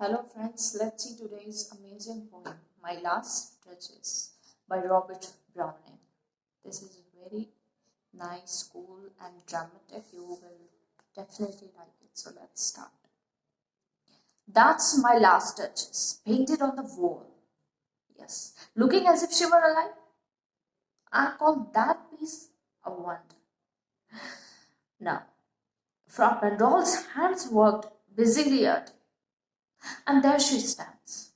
Hello friends, let's see today's amazing poem, My Last Duchess by Robert Browning. This is very nice, cool and dramatic. You will definitely like it. So let's start. That's my last duchess, painted on the wall. Yes, looking as if she were alive. I call that piece a wonder. Now, Fra Pandol's hands worked busily at it, and there she stands.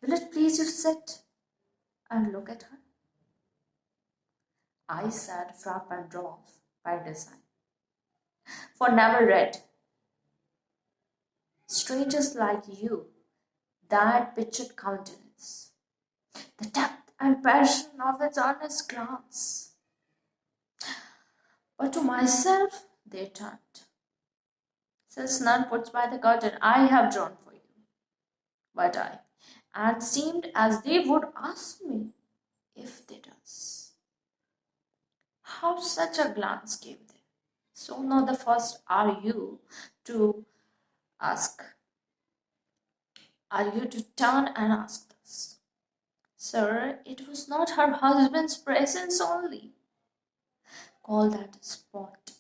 Will it please you sit and look at her? I said Fra Pandolf by design, for never read. Strangers like you, that pictured countenance, the depth and passion of its earnest glance. But to myself they turned, since none puts by the curtain I have drawn for you. But I, and seemed as they would ask me if they does. How such a glance came there? So now the first are you to ask. Are you to turn and ask this? Sir, it was not her husband's presence only. Call that a spot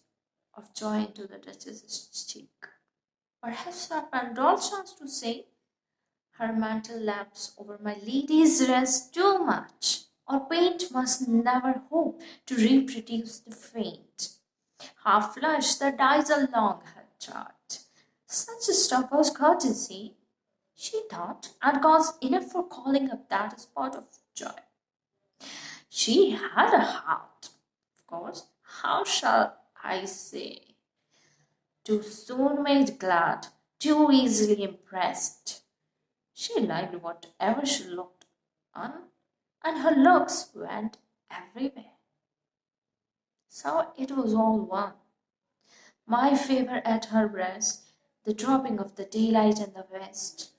of joy into the duchess's cheek. Perhaps Sir Pandol chanced to say, her mantle laps over my lady's rest too much, or paint must never hope to reproduce the faint. Half flush that dies along her chart. Such stuff was courtesy, she thought, and cause enough for calling up that spot of joy. She had a heart, of course. How shall I say? Too soon made glad, too easily impressed. She liked whatever she looked on, and her looks went everywhere. So it was all one. My favor at her breast, the dropping of the daylight in the west,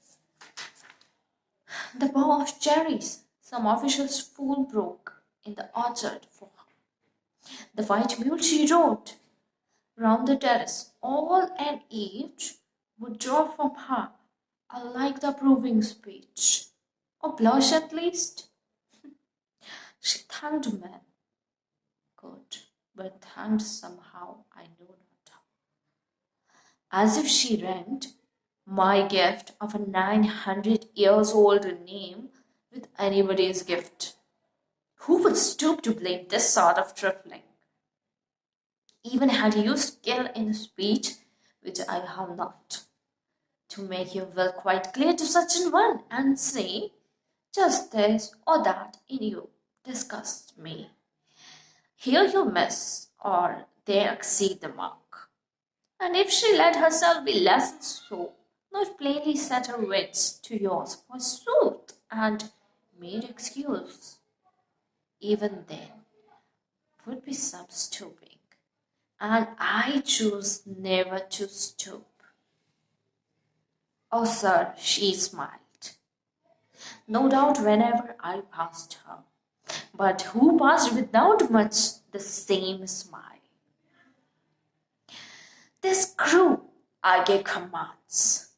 the bough of cherries some official's fool broke in the orchard for her, the white mule she rode round the terrace, all and each would draw from her alike the approving speech, or blush at least. She thanked men, good, but thanked somehow I know not how, as if she ranked my gift of a 900 years old name with anybody's gift. Who would stoop to blame this sort of trifling? Even had you skill in speech, which I have not, to make your will quite clear to such an one, and say, just this or that in you disgusts me. Here you miss, or there exceed the mark. And if she let herself be lessoned so, not plainly set her wits to yours forsooth, and made excuse, even then would be some stooping, and I choose never to stoop. Oh, sir, she smiled, no doubt whenever I passed her, but who passed without much the same smile? This crew, I gave commands.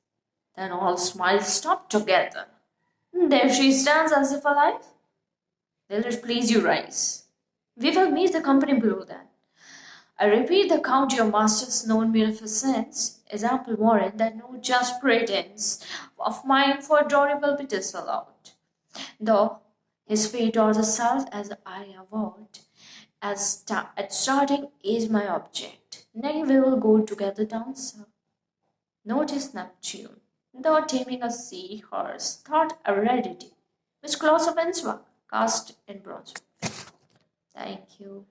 Then all smiles stopped together. There she stands as if alive. Will it please you rise? We will meet the company below then. I repeat the count your master's known munificence is ample warrant that no just pretense of mine for adorable bit is allowed. Though his fate or the salt as I avowed, at starting is my object. Nay, we will go together down, sir. Notice Neptune, though taming a sea horse, thought aridity, which claws of Inswa cast in bronze. Thank you.